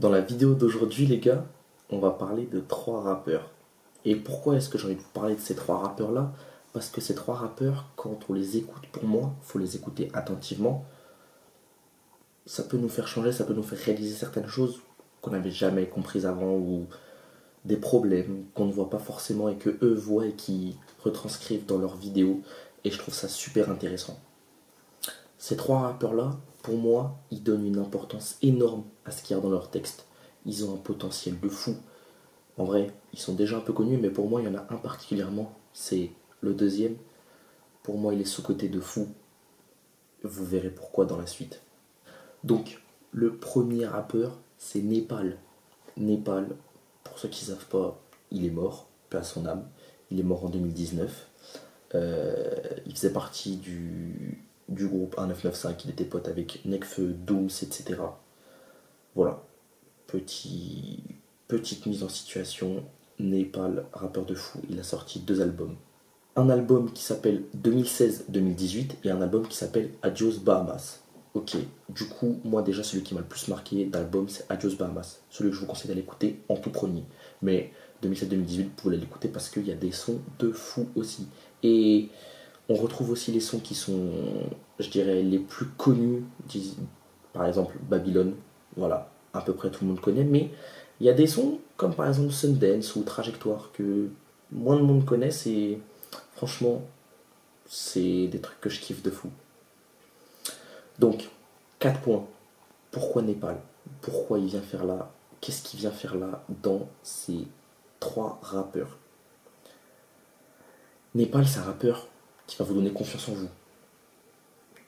Dans la vidéo d'aujourd'hui, les gars, on va parler de trois rappeurs. Et pourquoi est-ce que j'ai envie de vous parler de ces trois rappeurs-là? Parce que ces trois rappeurs, quand on les écoute, pour moi, il faut les écouter attentivement. Ça peut nous faire changer, ça peut nous faire réaliser certaines choses qu'on n'avait jamais comprises avant ou des problèmes qu'on ne voit pas forcément et que eux voient et qui retranscrivent dans leurs vidéos. Et je trouve ça super intéressant. Ces trois rappeurs-là, pour moi, ils donnent une importance énorme à ce qu'il y a dans leurs textes. Ils ont un potentiel de fou. En vrai, ils sont déjà un peu connus, mais pour moi, il y en a un particulièrement. C'est le deuxième. Pour moi, il est sous-coté de fou. Vous verrez pourquoi dans la suite. Donc, le premier rappeur, c'est Népal. Népal, pour ceux qui ne savent pas, il est mort, paix à son âme. Il est mort en 2019. Il faisait partie du groupe 1995, il était pote avec Nekfeu, Dooms, etc. Voilà, petite mise en situation. Népal, rappeur de fou, il a sorti deux albums. Un album qui s'appelle 2016-2018 et un album qui s'appelle Adios Bahamas. Ok, du coup, moi déjà, celui qui m'a le plus marqué d'album, c'est Adios Bahamas. Celui que je vous conseille d'aller écouter en tout premier. Mais 2016-2018, vous pouvez l'écouter parce qu'il y a des sons de fou aussi. Et on retrouve aussi les sons qui sont, je dirais, les plus connus. Par exemple, Babylone. Voilà, à peu près tout le monde connaît. Mais il y a des sons comme par exemple Sundance ou Trajectoire que moins de monde connaît. Et franchement, c'est des trucs que je kiffe de fou. Donc, 4 points. Pourquoi Népal? Pourquoi il vient faire là? Qu'est-ce qu'il vient faire là dans ces trois rappeurs? Népal, c'est un rappeur qui va vous donner confiance en vous.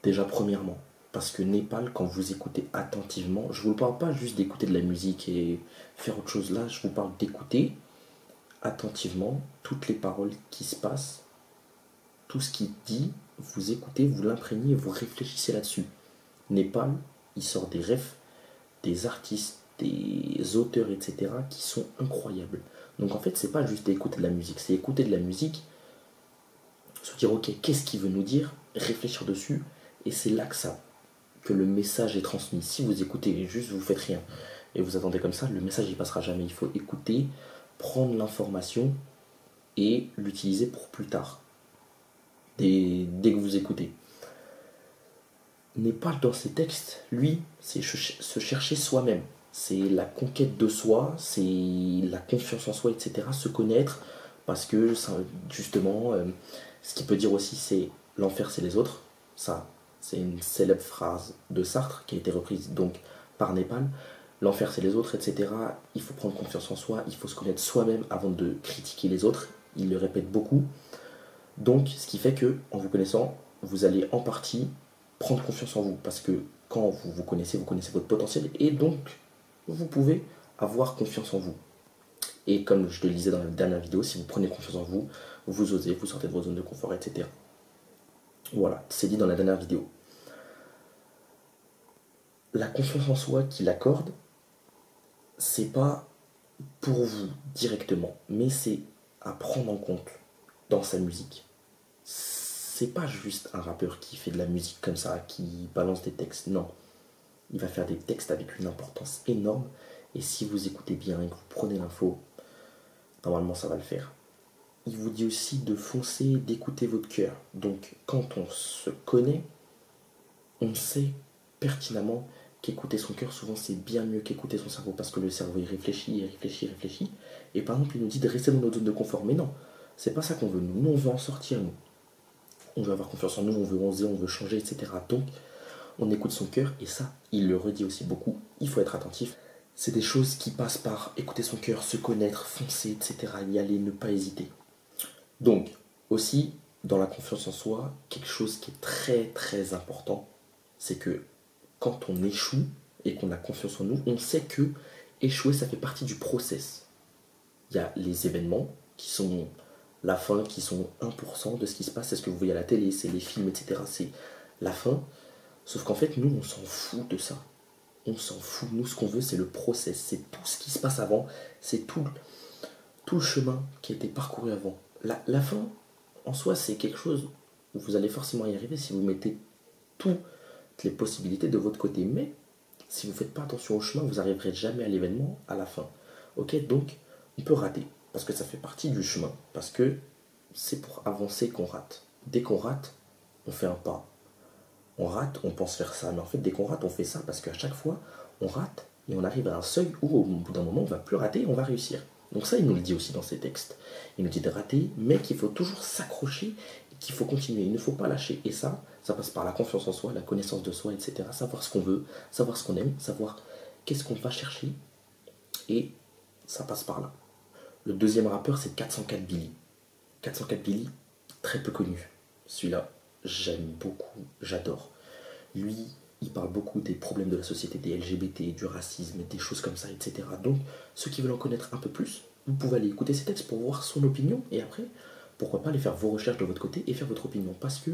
Déjà, premièrement. Parce que Népal, quand vous écoutez attentivement, je ne vous parle pas juste d'écouter de la musique et faire autre chose là, je vous parle d'écouter attentivement toutes les paroles qui se passent, tout ce qu'il dit, vous écoutez, vous l'imprégnez et vous réfléchissez là-dessus. Népal, il sort des refs, des artistes, des auteurs, etc. qui sont incroyables. Donc en fait, c'est pas juste écouter de la musique, c'est écouter de la musique, se dire ok, qu'est-ce qu'il veut nous dire, réfléchir dessus, et c'est là que le message est transmis. Si vous écoutez juste, vous faites rien, et vous attendez comme ça, le message il passera jamais. Il faut écouter, prendre l'information et l'utiliser pour plus tard, dès que vous écoutez. Népal dans ses textes, lui, c'est se chercher soi-même. C'est la conquête de soi, c'est la confiance en soi, etc. Se connaître, parce que justement, ce qu'il peut dire aussi, c'est l'enfer, c'est les autres. Ça, c'est une célèbre phrase de Sartre qui a été reprise donc par Népal. L'enfer, c'est les autres, etc. Il faut prendre confiance en soi, il faut se connaître soi-même avant de critiquer les autres. Il le répète beaucoup. Donc, ce qui fait que, en vous connaissant, vous allez en partie prendre confiance en vous. Parce que quand vous connaissez votre potentiel. Et donc, vous pouvez avoir confiance en vous. Et comme je te le disais dans la dernière vidéo, si vous prenez confiance en vous, vous osez, vous sortez de vos zones de confort, etc. Voilà, c'est dit dans la dernière vidéo. La confiance en soi qu'il accorde, c'est pas pour vous directement, mais c'est à prendre en compte dans sa musique. C'est pas juste un rappeur qui fait de la musique comme ça, qui balance des textes, non. Il va faire des textes avec une importance énorme, et si vous écoutez bien et que vous prenez l'info, normalement ça va le faire. Il vous dit aussi de foncer, d'écouter votre cœur. Donc quand on se connaît, on sait pertinemment qu'écouter son cœur, souvent c'est bien mieux qu'écouter son cerveau, parce que le cerveau il réfléchit, il réfléchit, il réfléchit. Et par exemple, il nous dit de rester dans notre zone de confort. Mais non, c'est pas ça qu'on veut. Nous, on veut en sortir, nous. On veut avoir confiance en nous, on veut oser, on veut changer, etc. Donc, on écoute son cœur, et ça, il le redit aussi beaucoup. Il faut être attentif. C'est des choses qui passent par écouter son cœur, se connaître, foncer, etc. Y aller, ne pas hésiter. Donc, aussi, dans la confiance en soi, quelque chose qui est très très important, c'est que quand on échoue et qu'on a confiance en nous, on sait que échouer, ça fait partie du process. Il y a les événements qui sont la fin, qui sont 1% de ce qui se passe, c'est ce que vous voyez à la télé, c'est les films, etc. C'est la fin. Sauf qu'en fait, nous, on s'en fout de ça. On s'en fout. Nous, ce qu'on veut, c'est le process. C'est tout ce qui se passe avant. C'est tout le chemin qui a été parcouru avant. La fin, en soi, c'est quelque chose où vous allez forcément y arriver si vous mettez toutes les possibilités de votre côté. Mais Si vous ne faites pas attention au chemin, vous n'arriverez jamais à l'événement à la fin. Ok, donc on peut rater, parce que ça fait partie du chemin, parce que c'est pour avancer qu'on rate. Dès qu'on rate, on fait un pas. On rate, on pense faire ça, mais en fait, dès qu'on rate, on fait ça, parce qu'à chaque fois, on rate et on arrive à un seuil où, au bout d'un moment, on va plus rater et on va réussir. Donc ça, il nous le dit aussi dans ses textes. Il nous dit de rater, mais qu'il faut toujours s'accrocher, qu'il faut continuer, il ne faut pas lâcher. Et ça passe par la confiance en soi, la connaissance de soi, etc. Savoir ce qu'on veut, savoir ce qu'on aime, savoir qu'est-ce qu'on va chercher, et ça passe par là. Le deuxième rappeur, c'est 404 Billy. 404 Billy, très peu connu. Celui-là, j'aime beaucoup, j'adore. Lui, il parle beaucoup des problèmes de la société, des LGBT, du racisme, des choses comme ça, etc. Donc, ceux qui veulent en connaître un peu plus, vous pouvez aller écouter ses textes pour voir son opinion, et après, pourquoi pas aller faire vos recherches de votre côté et faire votre opinion. Parce que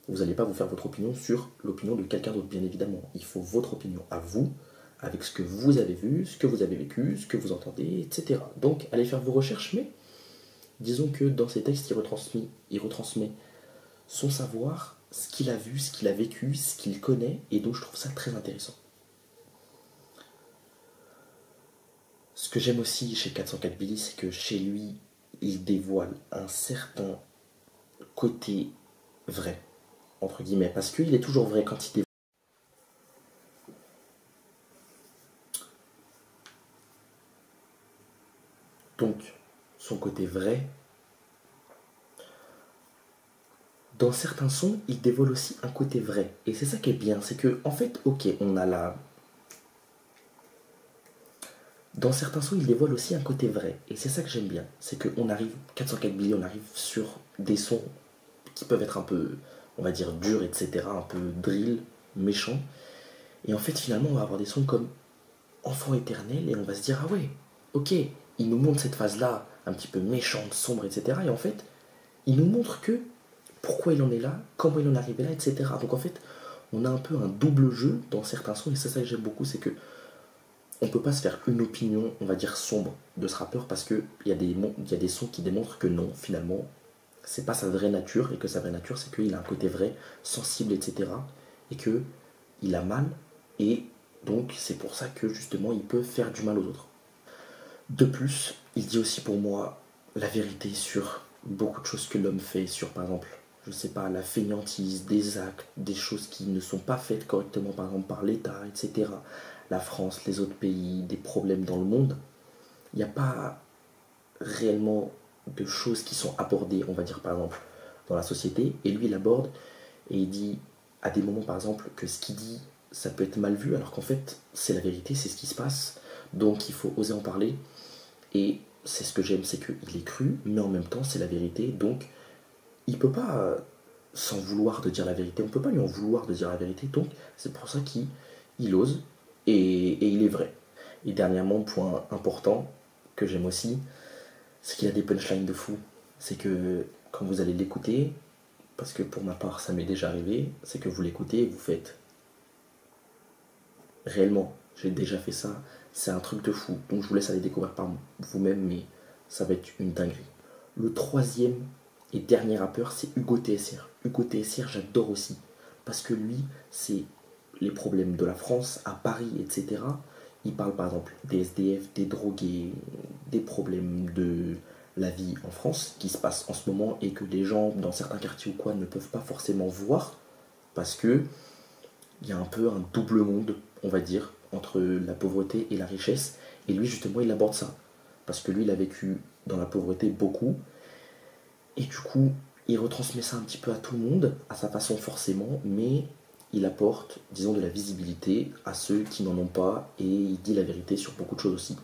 vous n'allez pas vous faire votre opinion sur l'opinion de quelqu'un d'autre, bien évidemment. Il faut votre opinion à vous, avec ce que vous avez vu, ce que vous avez vécu, ce que vous entendez, etc. Donc, allez faire vos recherches, mais disons que dans ses textes, il retransmet son savoir, ce qu'il a vu, ce qu'il a vécu, ce qu'il connaît, et donc je trouve ça très intéressant. Ce que j'aime aussi chez 404 Billy, c'est que chez lui, il dévoile un certain côté vrai, entre guillemets, parce qu'il est toujours vrai quand il dévoile. Donc, son côté vrai, dans certains sons, il dévoile aussi un côté vrai. Et c'est ça qui est bien, c'est que, en fait, ok, on a la... Dans certains sons, il dévoile aussi un côté vrai. Et c'est ça que j'aime bien. C'est qu'on arrive, 404 Billy, on arrive sur des sons qui peuvent être un peu, on va dire, durs, etc., un peu drill, méchants. Et en fait, finalement, on va avoir des sons comme Enfant éternel, et on va se dire, ah ouais, ok, il nous montre cette phase-là, un petit peu méchante, sombre, etc. Et en fait, il nous montre que pourquoi il en est là, comment il en est arrivé là, etc. Donc en fait, on a un peu un double jeu dans certains sons, et c'est ça que j'aime beaucoup, c'est que on peut pas se faire une opinion, on va dire, sombre de ce rappeur, parce qu'il y a des sons qui démontrent que non, finalement, c'est pas sa vraie nature, et que sa vraie nature, c'est qu'il a un côté vrai, sensible, etc. Et que il a mal, et donc c'est pour ça que justement il peut faire du mal aux autres. De plus, il dit aussi pour moi la vérité sur beaucoup de choses que l'homme fait, sur par exemple, je sais pas, la fainéantise, des actes, des choses qui ne sont pas faites correctement par exemple par l'État, etc. La France, les autres pays, des problèmes dans le monde. Il n'y a pas réellement de choses qui sont abordées, on va dire par exemple, dans la société, et lui il aborde et il dit à des moments par exemple que ce qu'il dit ça peut être mal vu alors qu'en fait c'est la vérité, c'est ce qui se passe, donc il faut oser en parler, et c'est ce que j'aime, c'est qu'il est cru mais en même temps c'est la vérité, donc il peut pas s'en vouloir de dire la vérité, on peut pas lui en vouloir de dire la vérité, donc c'est pour ça qu'il ose, et il est vrai. Et dernièrement, point important que j'aime aussi, c'est qu'il a des punchlines de fou. C'est que quand vous allez l'écouter, parce que pour ma part ça m'est déjà arrivé, c'est que vous l'écoutez et vous faites réellement, j'ai déjà fait ça, c'est un truc de fou. Donc je vous laisse aller découvrir par vous-même, mais ça va être une dinguerie. Le troisième et dernier rappeur, c'est Hugo TSR. Hugo TSR, j'adore aussi, parce que lui, c'est les problèmes de la France, à Paris, etc. Il parle par exemple des SDF, des drogués, des problèmes de la vie en France qui se passe en ce moment et que les gens dans certains quartiers ou quoi ne peuvent pas forcément voir, parce que il y a un peu un double monde, on va dire, entre la pauvreté et la richesse. Et lui, justement, il aborde ça. Parce que lui, il a vécu dans la pauvreté beaucoup. Et du coup, il retransmet ça un petit peu à tout le monde, à sa façon forcément, mais il apporte, disons, de la visibilité à ceux qui n'en ont pas, et il dit la vérité sur beaucoup de choses aussi.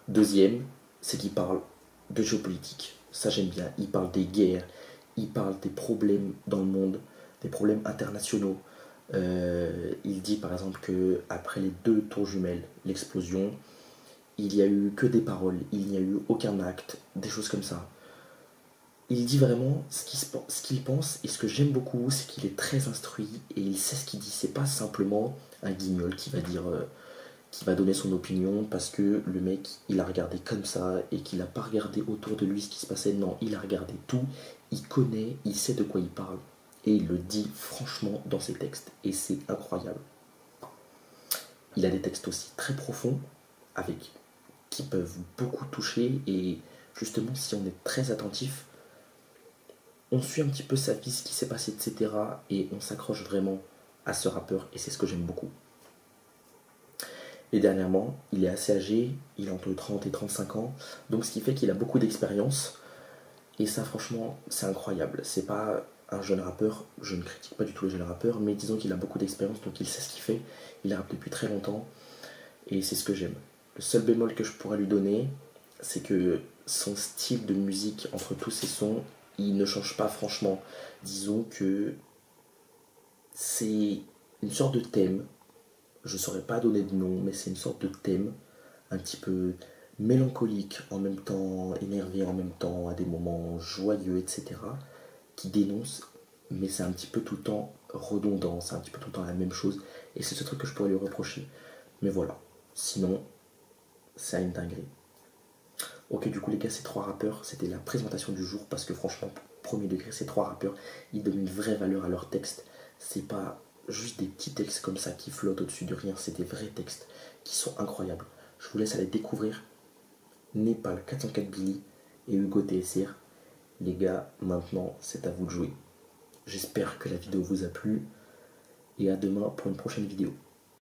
Deuxième, c'est qu'il parle de géopolitique. Ça, j'aime bien. Il parle des guerres, il parle des problèmes dans le monde, des problèmes internationaux. Il dit par exemple que après les 2 tours jumelles, l'explosion, il n'y a eu que des paroles, il n'y a eu aucun acte, des choses comme ça. Il dit vraiment ce qu'il pense, et ce que j'aime beaucoup, c'est qu'il est très instruit et il sait ce qu'il dit. C'est pas simplement un guignol qui va dire, qui va donner son opinion parce que le mec il a regardé comme ça et qu'il n'a pas regardé autour de lui ce qui se passait. Non, il a regardé tout, il connaît, il sait de quoi il parle et il le dit franchement dans ses textes et c'est incroyable. il a des textes aussi très profonds, avec qui peuvent beaucoup toucher, et justement si on est très attentif, on suit un petit peu sa vie, ce qui s'est passé, etc. Et on s'accroche vraiment à ce rappeur, et c'est ce que j'aime beaucoup. Et dernièrement, il est assez âgé, il est entre 30 et 35 ans, donc ce qui fait qu'il a beaucoup d'expérience, et ça franchement, c'est incroyable. C'est pas un jeune rappeur, je ne critique pas du tout les jeunes rappeurs, mais disons qu'il a beaucoup d'expérience, donc il sait ce qu'il fait, il a rappé depuis très longtemps, et c'est ce que j'aime. Le seul bémol que je pourrais lui donner, c'est que son style de musique entre tous ses sons, il ne change pas franchement. Disons que c'est une sorte de thème, je ne saurais pas donner de nom, mais c'est une sorte de thème un petit peu mélancolique, en même temps énervé, en même temps à des moments joyeux, etc., qui dénonce, mais c'est un petit peu tout le temps redondant, c'est un petit peu tout le temps la même chose, et c'est ce truc que je pourrais lui reprocher. Mais voilà, sinon, c'est une dinguerie. Ok, du coup les gars, ces trois rappeurs, c'était la présentation du jour, parce que franchement, premier degré, ces trois rappeurs, ils donnent une vraie valeur à leur texte. C'est pas juste des petits textes comme ça qui flottent au-dessus de rien, c'est des vrais textes qui sont incroyables. Je vous laisse aller découvrir Népal 404 Billy et Hugo TSR. Les gars, maintenant, c'est à vous de jouer. J'espère que la vidéo vous a plu, et à demain pour une prochaine vidéo.